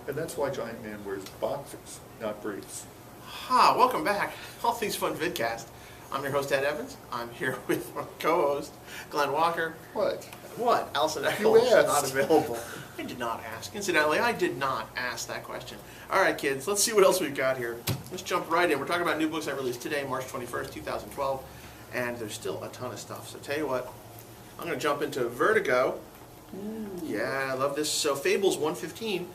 And that's why Giant Man wears boxers, not briefs. Ha! Welcome back. All Things Fun Vidcast. I'm your host, Ed Evans. I'm here with my co-host, Glenn Walker. What? What? Allison You Eccles is asked. not available. I did not ask. Incidentally, I did not ask that question. All right, kids, let's see what else we've got here. Let's jump right in. We're talking about new books I released today, March 21st, 2012, and there's still a ton of stuff. So tell you what, I'm going to jump into Vertigo. Yeah, I love this. So Fables 115.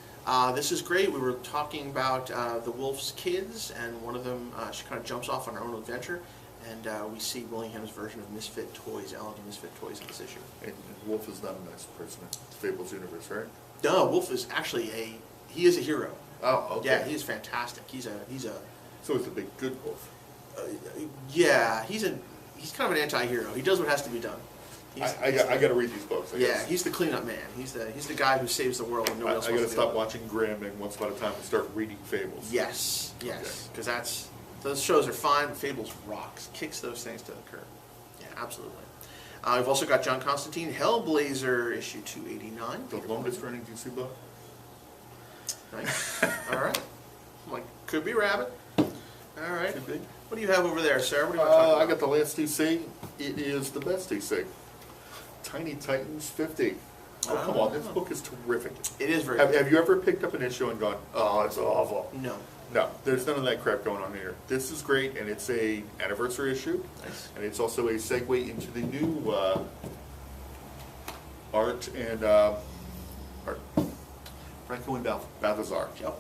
This is great. We were talking about the Wolf's kids, and one of them, she kind of jumps off on her own adventure, and we see Willingham's version of Misfit Toys, Ellen Misfit Toys in this issue. And Wolf is not a nice person in Fables universe, right? No, Wolf is actually he is a hero. Oh, okay. Yeah, he is fantastic. He's a So he's a big good wolf. yeah, he's kind of an anti-hero. He does what has to be done. I got to read these books. I Yeah, guess. he's the cleanup man. He's the guy who saves the world when nobody else I wants got to to do stop it. watching Grimm and once upon a time and start reading Fables. Yes, because those shows are fine. Fables rocks, kicks those things to the curb. Yeah, absolutely. We've also got John Constantine, Hellblazer, issue 289. The longest running DC book. Nice. All right. I'm like, could be Rabbit. All right. Could be. What do you have over there, sir? What do you want to talk about? I got the last DC. It is the best DC. Tiny Titans 50. Oh, come on. This book is terrific. It is very good. Have you ever picked up an issue and gone, oh, it's awful? No. No, there's none of that crap going on here. This is great, and it's a anniversary issue. Nice. And it's also a segue into the new art and Franco and Balthazar. Yep.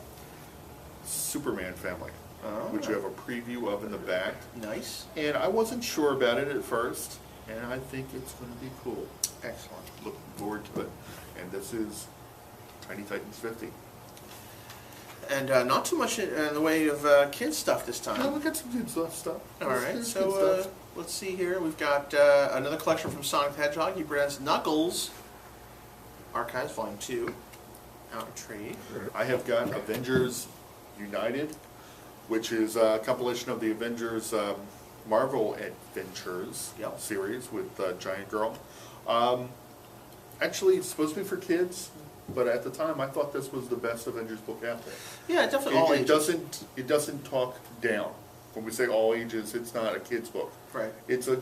Superman family, Oh. which you have a preview of in the back. Nice. And I wasn't sure about it at first, and I think it's going to be cool. Excellent. Looking forward to it. And this is Tiny Titans 50. And not too much in the way of kids stuff this time. No, we got some good stuff. All right, There's so good stuff. let's see here. We've got another collection from Sonic the Hedgehog. He presents Knuckles, Archives Volume 2, out of trade. I have got Avengers United, which is a compilation of the Avengers Marvel Adventures Yep. series with Giant Girl. Actually, it's supposed to be for kids, but at the time I thought this was the best Avengers book out there. Yeah, definitely all ages. It doesn't talk down. When we say all ages, it's not a kid's book. Right. It's a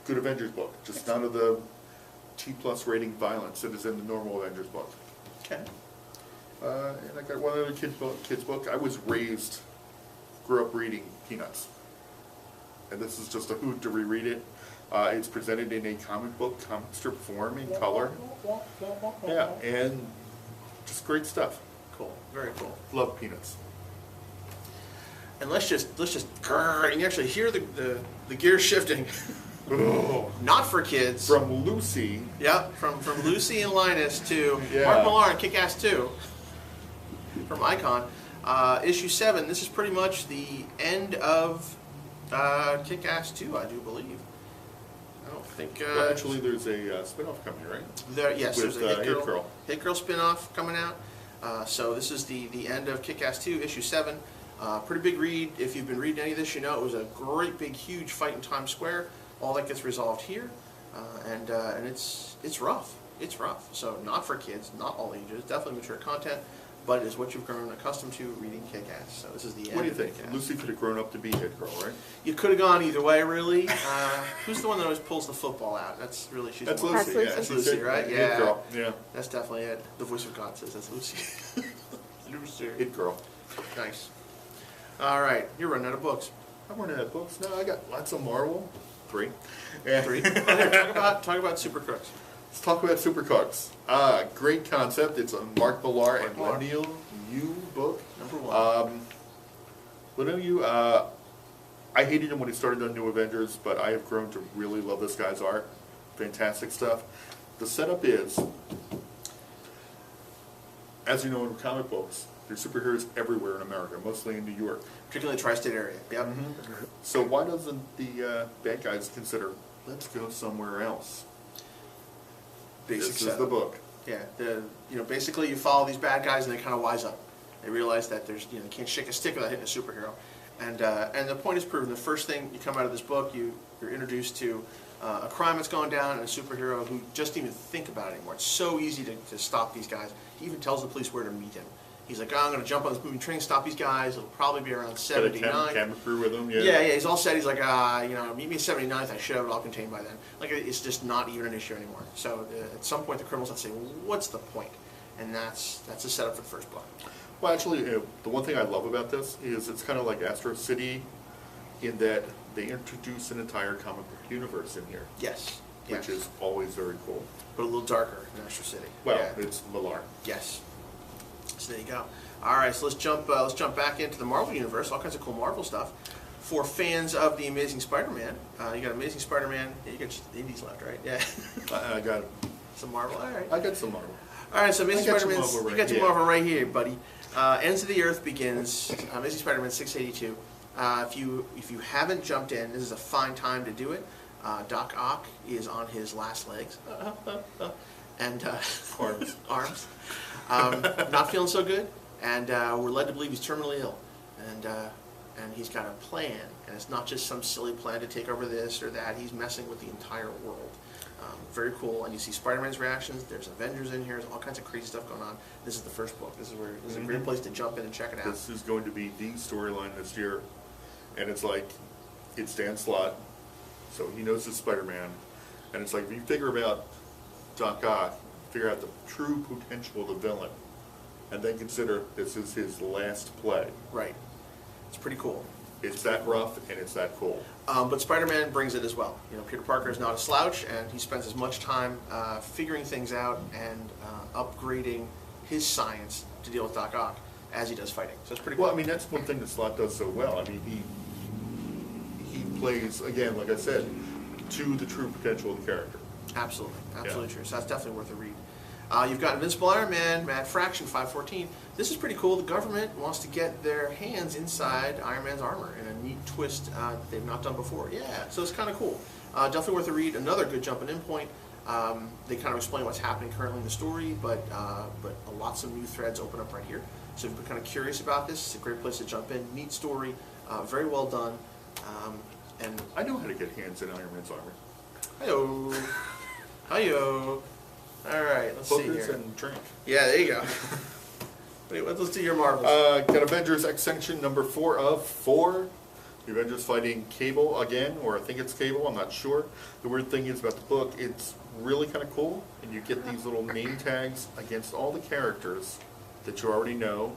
good Avengers book, just none of the T+ rating violence that is in the normal Avengers book. Okay. And I got one other kids book. I grew up reading Peanuts. And this is just a hoot to reread it. It's presented in a comic strip form in color. Yeah, and just great stuff. Cool. Very cool. Love Peanuts. And let's just grrr, and you actually hear the gear shifting. Oh. Not for kids. From Lucy. Yeah, from Lucy and Linus to Yeah. Mark Millar and Kick-Ass 2 from Icon. Issue 7, this is pretty much the end of Kick-Ass 2, I do believe. I don't think... Well, actually, there's a spin-off coming, right? Yes, With, there's a Hit Girl. Hit Girl spin-off coming out. So this is the end of Kick-Ass 2, issue 7. Pretty big read. If you've been reading any of this, you know it was a great, big, huge fight in Times Square. All that gets resolved here, and it's rough. It's rough. So not for kids, not all ages, definitely mature content, but it is what you've grown accustomed to reading Kick-Ass. So this is the end. What do you of think? Kick-Ass. Lucy could have grown up to be Hit Girl, right? You could have gone either way, really. Who's the one that always pulls the football out? That's really she's That's the one. Lucy, yeah. That's She's Lucy, Hit- right? Hit Yeah. Girl, yeah. That's definitely it. The voice of God says that's Lucy. Lucy. Hit Girl. Nice. All right, you're running out of books. I'm running out of books. No, I got lots of Marvel. 3. Yeah. 3. Talk about Super Crooks. Let's talk about Super Cooks. Great concept. It's a Mark Millar and Millar. Leniel Yu book. Number 1. Leniel Yu, I hated him when he started on New Avengers, but I have grown to really love this guy's art. Fantastic stuff. The setup is, as you know in comic books, there's superheroes everywhere in America, mostly in New York. Particularly the tri-state area. Yep. So why doesn't the bad guys consider, let's go somewhere else? Basic This is setup. the book. Yeah. Basically you follow these bad guys and they kind of wise up. They realize that they can't shake a stick without hitting a superhero. And the point is proven. The first thing you come out of this book, you're introduced to a crime that's going down and a superhero who just didn't even think about it anymore. It's so easy to stop these guys. He even tells the police where to meet him. He's like, oh, I'm going to jump on this moving train, stop these guys. It'll probably be around Got a 79. camera crew with him, yeah. Yeah, he's all set. He's like, meet me at 79th. I should have it all contained by then. Like, it's just not even an issue anymore. So at some point, the criminals have to say, well, what's the point? And that's the setup for the first book. Well, actually, the one thing I love about this is it's kind of like Astro City in that they introduce an entire comic book universe in here. Yes. Which is always very cool. But a little darker in Astro City. Well, yeah. It's Millar. Yes. So there you go. All right, so let's jump back into the Marvel universe. All kinds of cool Marvel stuff. For fans of the Amazing Spider-Man, you got Amazing Spider-Man. Yeah, you got just the indies left, right? Yeah. I got some Marvel. All right. I got some Marvel. All right, so Amazing Spider-Man. You got some Marvel right here, buddy. Ends of the Earth begins. Amazing Spider-Man 682. If you haven't jumped in, this is a fine time to do it. Doc Ock is on his last legs, and arms, not feeling so good, and we're led to believe he's terminally ill, and he's got a plan, and it's not just some silly plan to take over this or that. He's messing with the entire world. Very cool, and you see Spider-Man's reactions. There's Avengers in here. There's all kinds of crazy stuff going on. This is the first book. This is a great place to jump in and check it out. This is going to be the storyline this year, and it's like it's Dan Slott. So he knows his Spider-Man, and it's like if you figure out Doc Ock, figure out the true potential of the villain, and then consider this is his last play. Right. It's pretty cool. It's that rough and it's that cool. But Spider-Man brings it as well. You know, Peter Parker is not a slouch, and he spends as much time figuring things out and upgrading his science to deal with Doc Ock as he does fighting. So it's pretty cool. Well, I mean, that's one thing that Slott does so well. I mean, he plays, again, like I said, to the true potential of the character. Absolutely. Absolutely Yeah. true. So that's definitely worth a read. You've got Invincible Iron Man, Mad Fraction 514. This is pretty cool. The government wants to get their hands inside Iron Man's armor in a neat twist they've not done before. Yeah, so it's kind of cool. Definitely worth a read. Another good jumping in point. They kind of explain what's happening currently in the story, but lots of new threads open up right here. So if you're kind of curious about this, it's a great place to jump in. Neat story, very well done. And I know how to get hands in Iron Man's armor. Hi-yo. Hi-yo. All right, let's see Hookers here. and drink. Yeah, there you go. Wait, let's do your Marvels. Got Avengers Ascension number 4 of 4. The Avengers fighting Cable again, or I think it's Cable, I'm not sure. The weird thing is about the book, it's really kind of cool, and you get these little name tags against all the characters that you already know,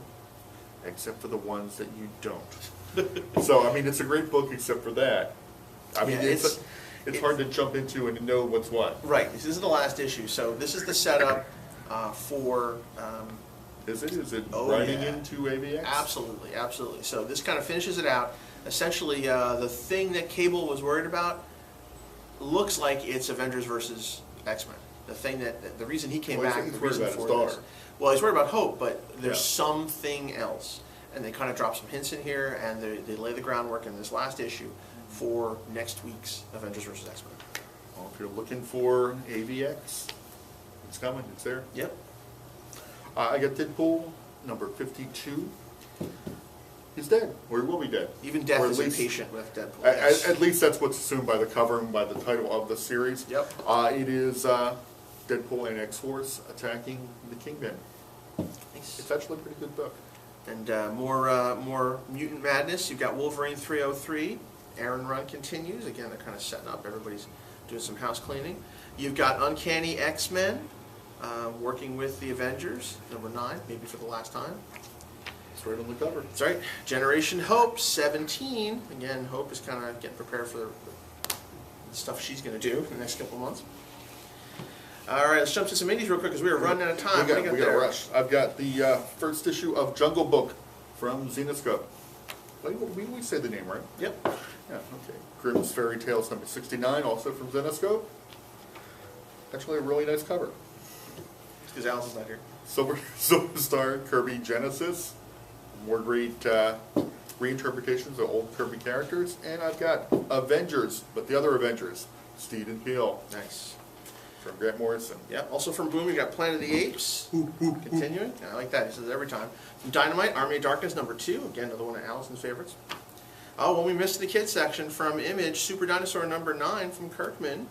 except for the ones that you don't. So, I mean, it's a great book except for that. I mean, Yeah, it's hard to jump into and know what's what. Right, this is the last issue, so this is the setup for... Is it Oh, riding yeah. into AVX? Absolutely, absolutely. So this kind of finishes it out. Essentially, the thing that Cable was worried about looks like it's Avengers versus X-Men. The thing that the reason he came Well, back, he's the worried reason about his for daughter. this. Well, he's worried about Hope, but there's Yeah. something else, and they kind of drop some hints in here, and they lay the groundwork in this last issue for next week's Avengers versus X-Men. Well, if you're looking for AVX, it's coming. It's there. Yep. I got Deadpool number 52. He's dead, or he will be dead. Even death Or at is least- impatient with Deadpool. At, Yes. at least that's what's assumed by the cover and by the title of the series. Yep. It is Deadpool and X-Force attacking the Kingpin. Nice. It's actually a pretty good book. And more mutant madness. You've got Wolverine 303. Aaron Run continues. Again, they're kind of setting up. Everybody's doing some house cleaning. You've got Uncanny X-Men working with the Avengers, number 9, maybe for the last time. It's right on the cover. That's right. Generation Hope 17. Again, Hope is kind of getting prepared for the stuff she's going to do in the next couple of months. All right, let's jump to some indies real quick because we are running out of time. We What do you got to there? rush. I've got the first issue of Jungle Book from Zenoscope. We say the name right. Yep. Yeah, okay. Grimm's Fairy Tales number 69, also from Zenoscope. Actually a really nice cover. Because Alison's not here. Silver Star Kirby Genesis. More great reinterpretations of old Kirby characters. And I've got Avengers, but the other Avengers. Steed and Peel Nice. from Grant Morrison. Yeah, also from Boom, you got Planet of the Apes. Continuing. Yeah, I like that. He says it every time. From Dynamite, Army of Darkness number 2. Again, another one of Allison's favorites. Oh, well, we missed the kids section from Image, Super Dinosaur number 9 from Kirkman.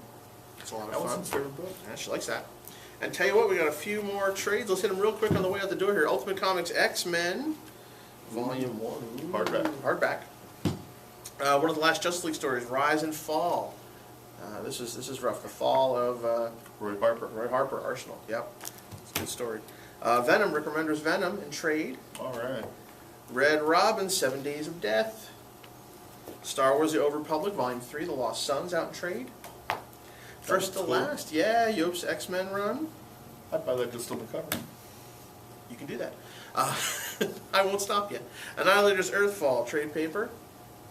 It's a lot of fun. Allison's favorite book. Yeah, she likes that. And tell you what, we got a few more trades. Let's hit them real quick on the way out the door here. Ultimate Comics X-Men, Volume 1. Hardback. One of the last Justice League stories, Rise and Fall. This is rough. The fall of Roy Harper. Roy Harper, Arsenal. Yep, it's a good story. Venom, Rick Remender's Venom in trade. All right. Red Robin, 7 Days of Death. Star Wars: The Old Republic, Volume 3, The Lost Sons out in trade. First to last, yeah, Yopes X-Men run. I'd buy that just on the cover. You can do that. I won't stop you. Annihilator's Earthfall, trade paper.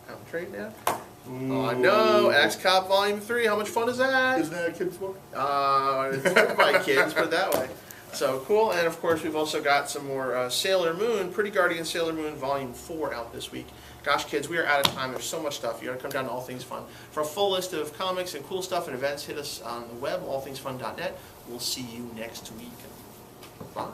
Out in trade now. Oh, I know. X-Cop Volume 3, how much fun is that? Isn't that a kid's book? It's written by kids, put it that way. So cool, and of course we've also got some more Sailor Moon, Pretty Guardian Sailor Moon Volume 4 out this week. Gosh, kids, we are out of time. There's so much stuff. You got to come down to All Things Fun. For a full list of comics and cool stuff and events, hit us on the web, allthingsfun.net. We'll see you next week. Bye.